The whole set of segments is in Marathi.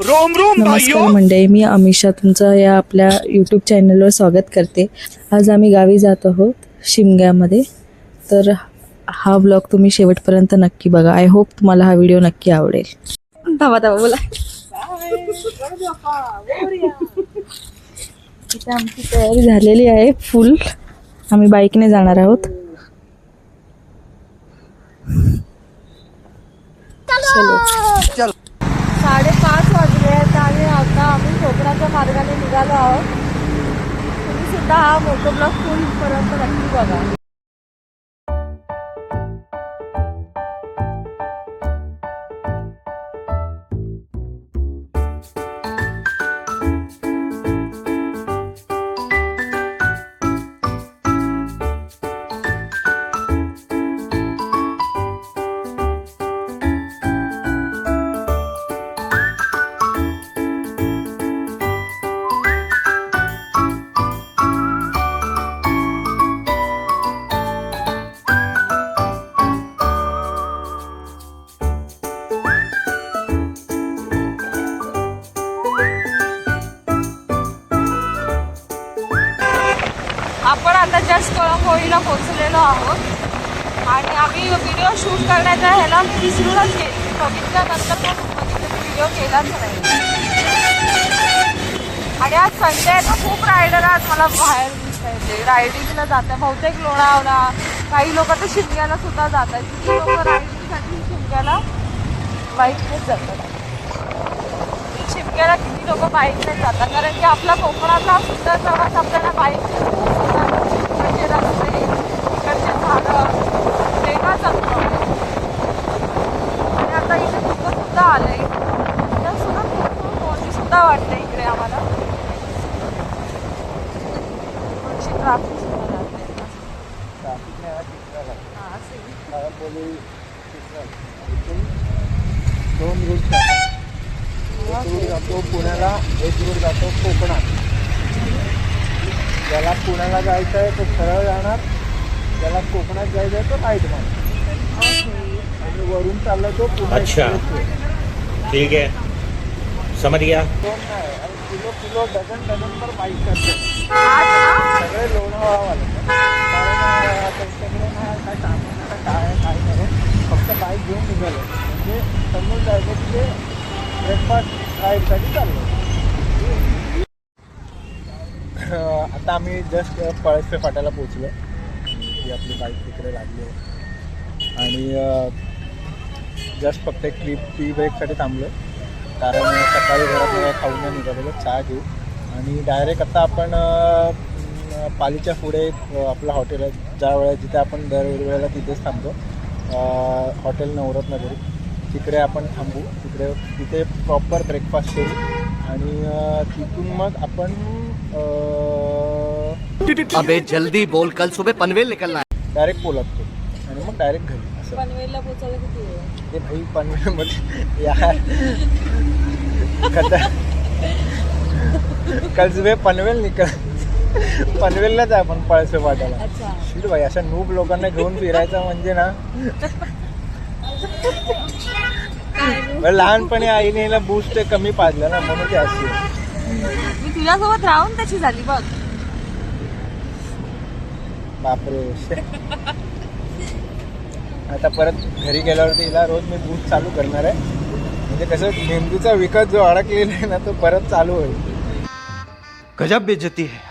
रोम रोम नमस्कार मंडळी, मी अमिषा तुमचं या आपल्या यूट्यूब चॅनलवर स्वागत करते. आज आम्ही गावी जात आहोत शिमग्यामध्ये. तर हा ब्लॉग तुम्ही शेवटपर्यंत नक्की बघा. आय होप तुम्हाला हा व्हिडिओ नक्की आवडेल. धावा धावा बोला. इथे आमची तयारी झालेली आहे फुल. आम्ही बाईकने जाणार आहोत. चलो. 5:30 वाजले आहेत आणि आता आम्ही कोकणाच्या मार्गाने निघालो आहोत. तुम्ही सुद्धा हा मोठा ब्लॉग फुल पर्यंत नक्की बघा. आपण आता जस्ट कळंबोळीला पोहोचलेलो आहोत आणि आम्ही व्हिडिओ शूट करण्याच्या ह्याला मी विसरूनच गेली. बघितल्यानंतर पण व्हिडिओ केलाच नाही. आणि आज संडे आहे तर खूप रायडर आज मला बाहेर दिसतायचे. रायडिंगला जात आहे बहुतेक लोणावळा, काही लोक तर शिमग्याला सुद्धा जात आहेत. किती लोक रायडिंगसाठी शिमग्याला बाईकनेच जातात. शिमग्याला किती लोक बाईकने जातात कारण की आपला कोकणातला सुंदर प्रवास आपल्याला बाईक म्हणजे रस्ते इकडचे झाडं वेगळाच असतो. आणि आता इथे धुकं सुद्धा आलंय. तर सुद्धा खूप मोठी सुद्धा वाटते इकडे आम्हाला. थोडीशी ट्राफिक सुद्धा लागते. दोन रूट जातात. एक रूट जातो पुण्याला, एक रूट जातो कोकणात. ज्याला पुण्याला जायचं आहे तो सरळ जाणार, ज्याला कोकणात जायचं आहे तो राईट मारणार. आणि वरून चालला तो पुणे. अच्छा, ठीक है, समझ गया. किलो डझन पर बाईक करते सगळे लोणावळावाले. कारण त्यांच्याकडे ना काय सामान काय नाही, फक्त बाईक घेऊन निघाले म्हणजे समजून जायचं की ते ब्रेकफास्ट राईडसाठी चाललो. आता आम्ही जस्ट पळसपे फाट्याला पोचलो. ही आपली बाईक तिकडे लागली आहे आणि जस्ट फक्त एक टी ब्रेकसाठी थांबलो कारण सकाळी घरात खाऊन नाही निघालेलो. चहा घेऊ आणि डायरेक्ट आता आपण पालीच्या पुढे आपलं हॉटेल आहे ज्या वेळेला जिथे आपण दरवेळेला तिथेच थांबतो. हॉटेल नवरत्नगिरी तिकडे आपण थांबू. तिथे प्रॉपर ब्रेकफास्ट करू आणि तिथून मग आपण अबे जल्दी बोल, कल सुबह पनवेल निकलना है. डायरेक्ट पोलादपूर आणि मग डायरेक्ट घरी. असं पनवेलला पोचायला किती वेळ? ते भाई पनवेलमध्ये यार कल सुबह पनवेल पनवेललाच आहे आपण पळसपे फाट्याला. शिट भाई, अशा नूब लोकांना घेऊन फिरायचं म्हणजे ना. लहानपणी आईने हिला बूस्ट कमी पाजलं ना म्हणून ती अशी. मी तुझ्यासोबत राहून त्याची झाली बघ. बापरे. आता परत घरी गेल्यावरती हिला रोज मी बूस्ट चालू करणार आहे. म्हणजे कसं मेंदूचा विकास जो अडकलेला आहे ना तो परत चालू होईल. गजब बेइज्जती है.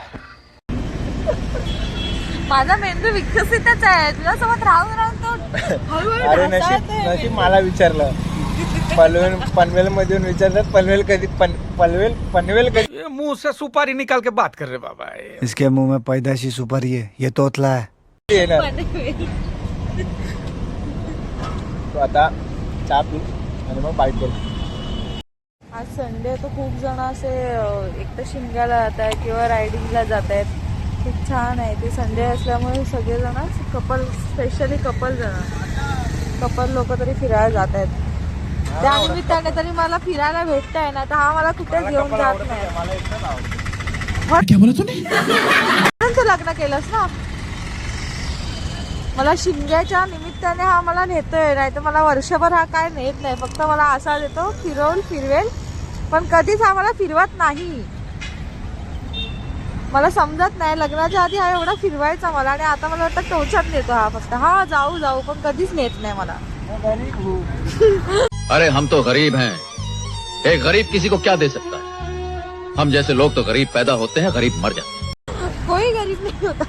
माझा मेंदू विकसितच आहे. तुझ्यासोबत राहून तो अरे नशीब मला विचारलं. पनवेल मधून विचारतात पनवेल कधी. मुंह से सुपारी निकाल के बात कर रहे बाबा. इसके मुंह में पैदाशी सुपारी है, ये तोतला है. तो आता चहा पी आणि मग बाईक करू. आज संडे तर खूप जण असे एक तर शिमग्याला जात आहेत किंवा रायडिंगला जात आहेत. खूप छान आहे ते. संडे असल्यामुळे सगळेजण कपल, स्पेशली कपल लोक तरी फिरायला जात आहेत. त्या निमित्ताने तरी मला फिरायला भेटतंय ना. तर हा मला कुठे घेऊन जात नाही. तू लग्न केलंस ना. मला शिमग्याच्या निमित्ताने हा मला नेतोय. नाही तर मला वर्षभर हा काय नेत नाही. फक्त मला असा देतो फिरवेल पण कधीच आम्हाला फिरवत नाही. मला समजत नाही, लग्नाच्या आधी हा एवढा फिरवायचा मला आणि आता मला वाटतं टोचात नेतो हा फक्त. हा जाऊ जाऊ पण कधीच नेत नाही मला. अरे हम तो गरीब हैं, एक गरीब किसी को क्या दे सकता है. हम जैसे लोग तो गरीब पैदा होते हैं, गरीब मर जाते हैं. कोई गरीब नहीं होता.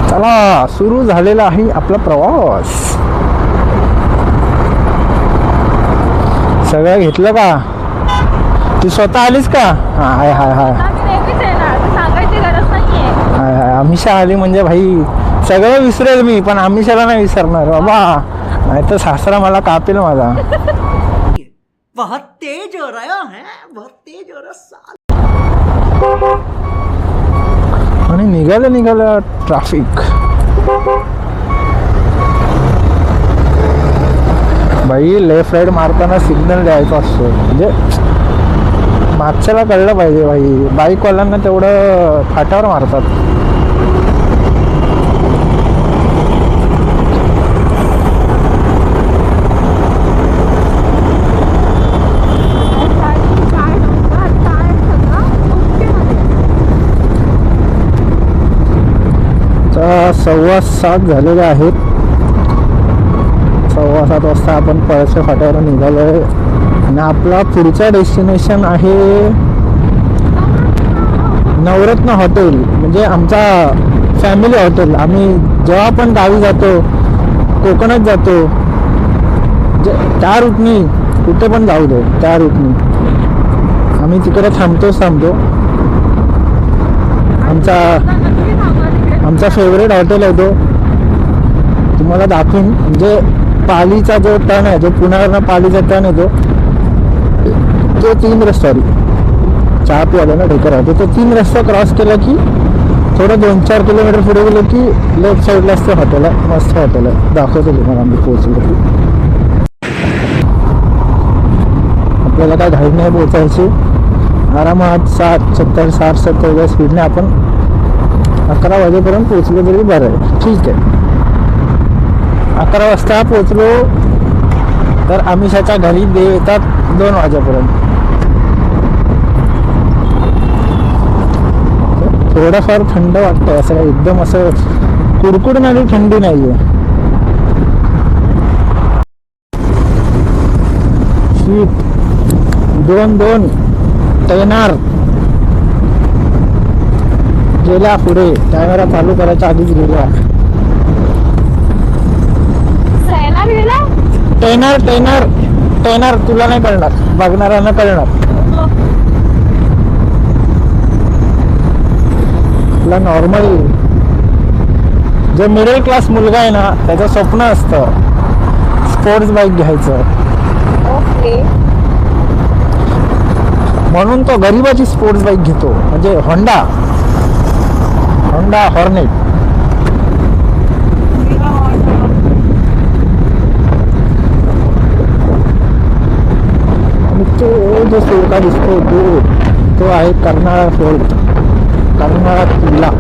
चला सुरू झालेला आहे आपला प्रवास. सगळं घेतलं का? तू स्वतः आलीस का? हाय हाय हाय सांगायची गरज नाहीये. हाय हाय. अमिषा आली म्हणजे भाई सगळं विसरेल मी, पण अमिषाला नाही विसरणार बाबा, नाही तर सासरा मला कापेल माझा. बहुत तेज हो रहा है, बहुत तेज हो रहा. आणि निघालं ट्रॅफिक. बाई लेफ्ट राईट मारताना सिग्नल द्यायचा असतो, म्हणजे मागच्याला कळलं पाहिजे. बाई बाईकवाल्यांना तेवढं फाट्यावर मारतात. तर 7:15 झालेले आहेत. 7:15 वाजता आपण पळसे फाट्यावर निघालो आहे आणि आपला पुढचा डेस्टिनेशन आहे नवरत्न हॉटेल, म्हणजे आमचा फॅमिली हॉटेल. आम्ही जेव्हा पण गावी जातो, कोकणात जातो, जे त्या रूटनी कुठे पण जाऊ दे, त्या रूटनी आम्ही तिकडे थांबतो. आमचा फेवरेट हॉटेल आहे तो, तुम्हाला दाखवून. म्हणजे पालीचा जो टर्न आहे, जो पुण्यावरनं पालीचा टर्न येतो, तो 3 रस्ते, चहा पिवाला ना ढेकर आहे, तो 3 रस्ता क्रॉस केला की थोडं 2-4 किलोमीटर पुढे गेलो की लेफ्ट साईडलाच ते हॉटेल आहे. मस्त हॉटेल आहे, दाखवतो तुम्हाला आम्ही पोहोचलो की. आपल्याला काय घाई नाही पोचायची, आरामात 60-70 स्पीडने आपण 11 वाजेपर्यंत पोचलो तरी बरं आहे. ठीक आहे, 11 वाजता पोचलो तर अमिषाच्या घरी येतात 2 वाजेपर्यंत. थोडंफार थंड वाटतंय, असं एकदम असं कुडकुडणारी थंडी नाहीये. शीट 2 तैनार गेल्या पुढे, कॅमेरा चालू करायच्या आधीच गेल्या. टैनार तुला नाही कळणार, बघणाऱ्यांना कळणार. तुला नॉर्मल जो मिडल क्लास मुलगा आहे ना, त्याचं स्वप्न असतं स्पोर्ट्स बाईक घ्यायचं. म्हणून तो गरीबाची स्पोर्ट्स बाईक घेतो, म्हणजे होंडा हॉर्नेट. आणि तो जो सोका दिसतो तो आहे कर्नाळा फोर्ट, कर्नाळा किल्ला.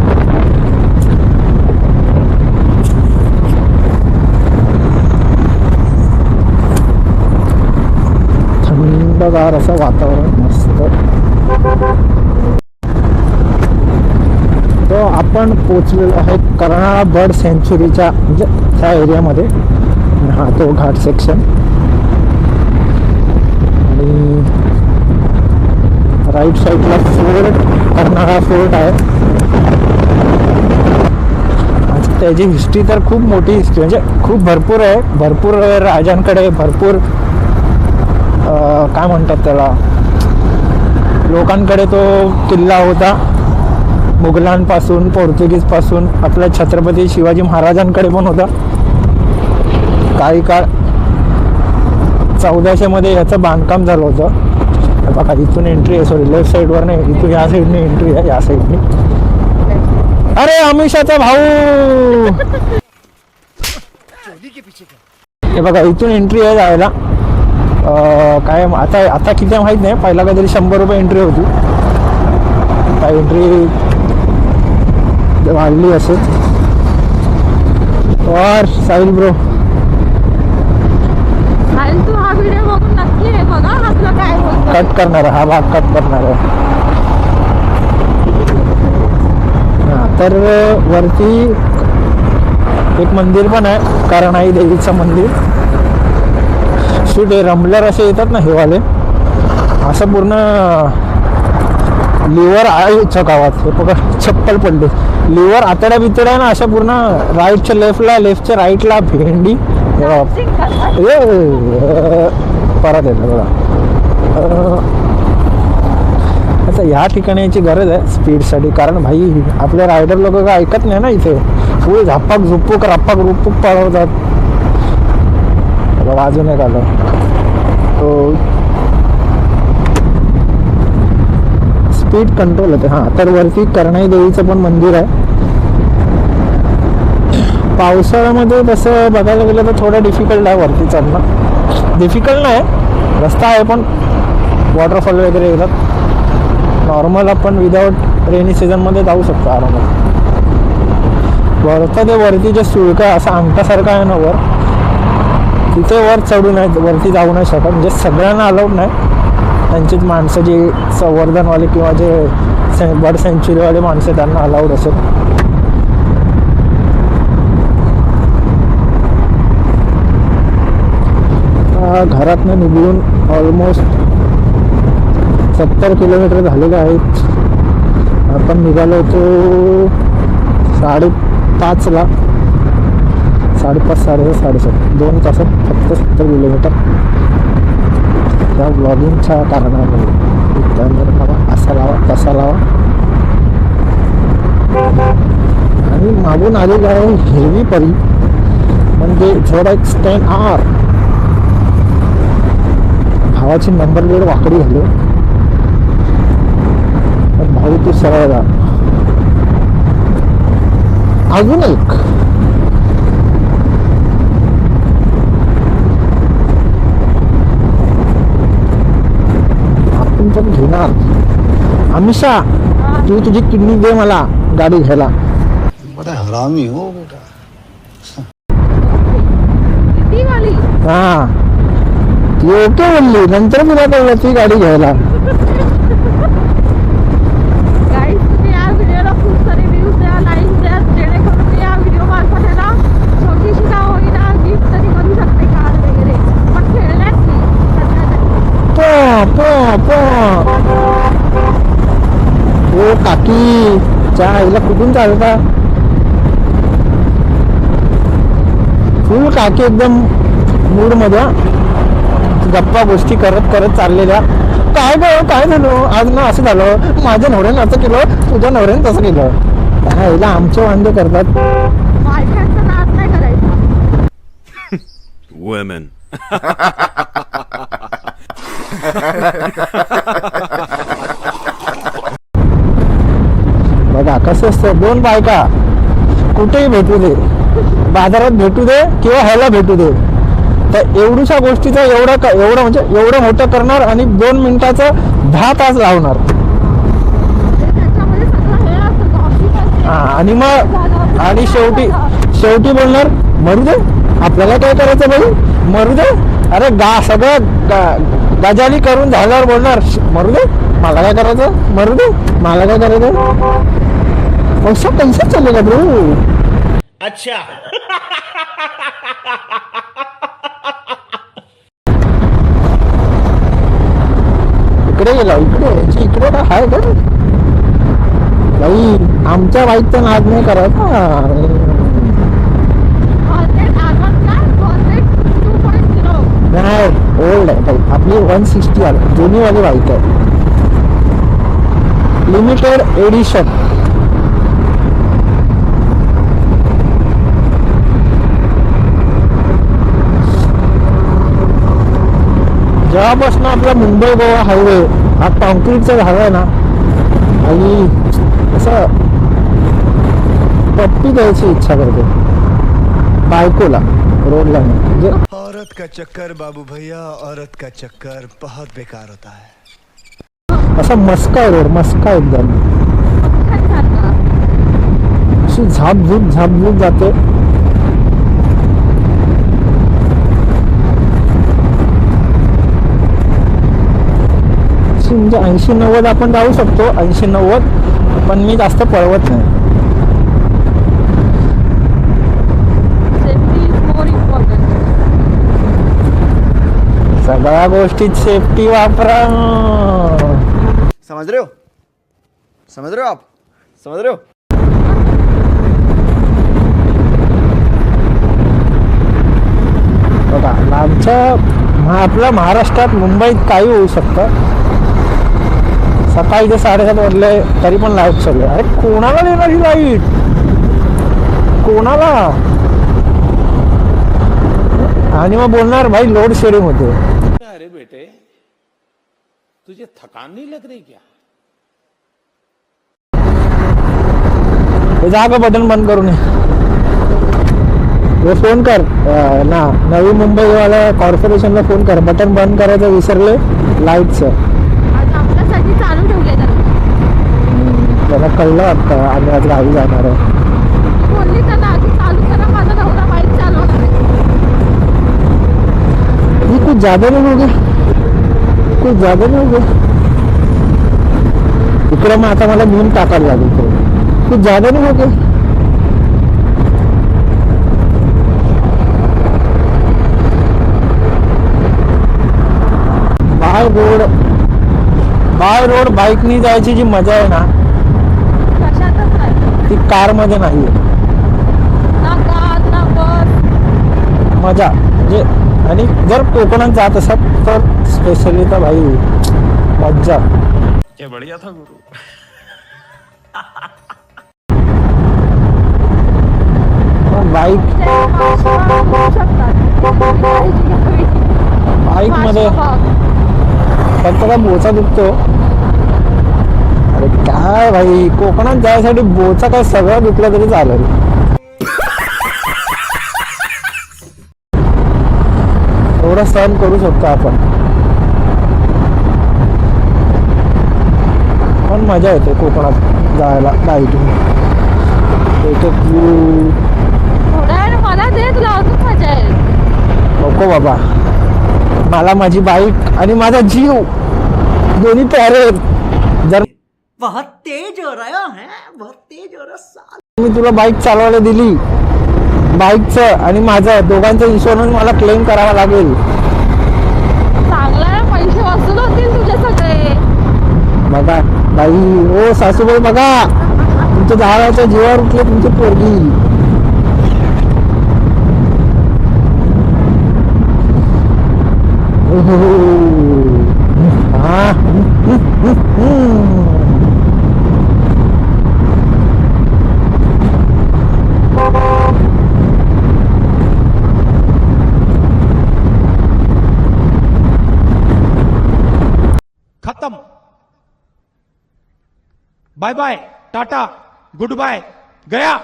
थंडगार असं वातावरण मस्त. तो आपण पोचलेलो आहे कर्नाळा बर्ड सेंच्युरीच्या, म्हणजे त्या एरियामध्ये. हा तो घाट सेक्शन, आणि राईट साईडला फोर्ट, कर्नाळा फोर्ट आहे. त्याची हिस्ट्री तर खूप मोठी हिस्ट्री, म्हणजे खूप भरपूर आहे. भरपूर राजांकडे, भरपूर काय म्हणतात त्याला, लोकांकडे तो किल्ला होता. मुघलांपासून, पोर्तुगीजपासून, आपल्या छत्रपती शिवाजी महाराजांकडे पण होता काही काळ. 1400 मध्ये याचं बांधकाम झालं होतं. बघा इथून एंट्री आहे, सॉरी लेफ्ट साईडवर नाही, इथून या साईडने एंट्री आहे, या साईडने. अरे अमिषाचा भाऊ, हे बघा इथून एंट्री आहे जायला. काय आता किती माहीत नाही, पहिला काहीतरी 100 रुपये एंट्री होती. आता एंट्री वाढली असेल. तो और साहिल ब्रो आणि तू हा व्हिडिओ बघून नक्की हे बघा आपलं काय होतं. कट करणार आहे, हा भाग कट करणार आहे. हा, तर वरती एक मंदिर पण आहे, कारणाई देवीचं मंदिर. ते रंबलर असे येतात ना हे वाले, असं पूर्ण लिव्हर आहे गावात. हे बघा चप्पल पडली, लिव्हर आतड्या बितड्या आहे ना अशा पूर्ण राईटच्या लेफ्टला, लेफ्टच्या राईटला भेंडी. परत येतं बघा. आता ह्या ठिकाणी याची गरज आहे स्पीडसाठी, कारण भाई आपले रायडर लोक काय ऐकत नाही ना इथे. फुल झापाक झुपूक रापाक रुपूक पळवतात. अजून एक आलं तो स्पीड कंट्रोल होते. हां, तर वरती करणाई देवीचं पण मंदिर आहे. पावसाळ्यामध्ये तसं बघायला गेलं तर थोडं डिफिकल्ट आहे वरती चढणं. डिफिकल्ट नाही, रस्ता आहे पण वॉटरफॉल वगैरे येतात. नॉर्मल आपण विदाऊट रेनी सीझनमध्ये जाऊ शकतो आरामात. वरतं ते वरती जे सुळका असा अंगठासारखा आहे ना वर, तिथे वर चढू नाही, वरती जाऊ नाही शकत. म्हणजे सगळ्यांना अलाउड नाही. त्यांचीच माणसं जी संवर्धनवाले किंवा जे बर्ड सँच्युरीवाले माणसं त्यांना अलाउड असेल. घरातनं निघून ऑलमोस्ट 70 किलोमीटर झालेले आहेत. आपण निघालो होतो 5:30ला, 5:30, 6:30, 7:30, 2 तासात फक्त 70 किलोमीटर. त्या ब्लॉगिंगच्या कारणामुळे कॅमेरा लावा, असा लावा, तसा लावा. आणि मागून आलेलं आहे हिरवी परी, म्हणजे ZX-10R. भावाची नंबर प्लेट वाकडी झाली. भाऊ तू सरळ जा. अजून एक आपण पण घेणार. अमिषा तू तुझी किडनी दे मला गाडी घ्यायला. बड़ा हरामी हो बेटा. किती वाली हा ती ओके बोलली, नंतर तुला कळलं ती गाडी घ्यायला. गाईज, तुम्ही या व्हिडिओला खूप सारे व्ह्यूज द्या, लाईक द्या, जेणेकरून मी या व्हिडिओ मार्फत आहे ना छोटीशी का होईना गिफ्ट तरी करू शकते, कार वगैरे. पण खेळण्यात नाही ओ काकी च्या आईला कुठून चालता. फुल काकी एकदम मूड मध्ये, गप्पा गोष्टी करत करत चाललेल्या. काय ग काय झालं आज ना, असं झालं माझ्या नवऱ्यानं असं केलं, तुझ्या नवऱ्यानं तसं केलं. हिला आमचे वांदे करतात. बायकांचा नाद नाही करायचा. Women. बघा कसं असतं, 2 बायका कुठेही भेटू दे, बाजारात भेटू दे किंवा ह्याला भेटू दे, तर एवढ्याशा गोष्टीचं एवढं म्हणजे एवढं मोठं करणार आणि 2 मिनिटाचं 10 तास लावणार. त्याच्यामध्ये सगळं हे असतं, gossip असते. हा, आणि मग आणि शेवटी बोलणार मरू दे, आपल्याला काय करायचं बाई, मरू दे. अरे सगळं गजाली करून झाल्यावर बोलणार मरू दे, मला काय करायचं, मरू दे, मला काय करायचं. असं पैसा चाललेला ब्रो. अच्छा. इकडे गेला, इकडे काय आहे का बाई. आमच्या बाईकचा नाद नाही करायचा. नाही, ओल्ड आहे बाईक आपली, 160 आली, जुनीवाली बाईक आहे, लिमिटेड एडिशन. जेव्हापासून आपला मुंबई गोवा हायवे हा कॉन्क्रीटचा झालाय ना, आणि असं पप्पी द्यायची इच्छा करते बायकोला रोडला. म्हणजे औरत का चक्कर बाबू भैया, औरत का चक्कर बहुत बेकार होता है. असा मस्का आहे रोड, मस्का एकदम. अशी झापझूप जाते. म्हणजे 80-90 आपण जाऊ शकतो, 80-90, पण मी जास्त पळवत नाही. Safety is more important. सगळ्या गोष्टीत सेफ्टी वापरा. समझ रहे हो आप समझ रहे हो. बघा आपल्या महाराष्ट्रात, मुंबईत काही होऊ शकतं. सकाळी ते 7:30 वाजले तरी पण लाईट चालू आहे. अरे कोणाला देणार ही लाईट, कोणाला? आणि मग बोलणार भाई लोड शेडिंग होते. अरे बेटे तुझे थकान नहीं लग रही क्या? जा का बटन बंद करून ये फोन कर ना, नवी मुंबईवाल्या कॉर्पोरेशनला फोन कर, बटन बंद करायचं विसरले लाईटचं. आज आपल्यासाठी चालू ठेवले त्याला कळलं वाटतं आम्ही आज गावी जाणार आहे. बोलली त्यांना आधी चालू करा, माझा नवरा बाईक चालवणार आहे. ये कुछ ज्यादा नहीं हो गया, कुछ ज्यादा नहीं हो गया. इकडे मग आता मला घेऊन टाकायला लागेल. कुछ ज्यादा नहीं हो गया. बाय रोड बाईकनी जायची जी मजा आहे ना, कशातच नाही ती कार मध्ये नाहीये. ना कार ना बस. मजा म्हणजे, आणि जर कोकणात जात असाल तर स्पेशली तर भाई मज्जा. क्या बढ़िया था गुरु. बाईक बाईक मध्ये फक्त का बोचा दुखतो. अरे काय भाई, कोकणात जायसाठी बोचा काय सगळं दुखलं तरी चालेल. थोडं सहन करू शकतो आपण, पण मजा येते कोकणात जायला बाईकने. थोड्या वेळ मला दे, तुला अजून मजा येईल. नको बाबा, मला माझी बाईक आणि माझा जीव दोन्ही प्यारे आहेत. जर बहुत तेज हो रहा है, बहुत तेज हो रहा. मी तुला बाईक चालवायला दिली, बाईकचं आणि माझं दोघांचं इन्शुरन्स मला क्लेम करावा लागेल. चांगला पैसे वसूल होतील तुझे सगळे. बघा बाई, ओ सासूबाई बघा, तुमच्या झाडाच्या जीवावर उठले तुमची पोरगी. हा खत्म. Bye bye, tata, goodbye, गया.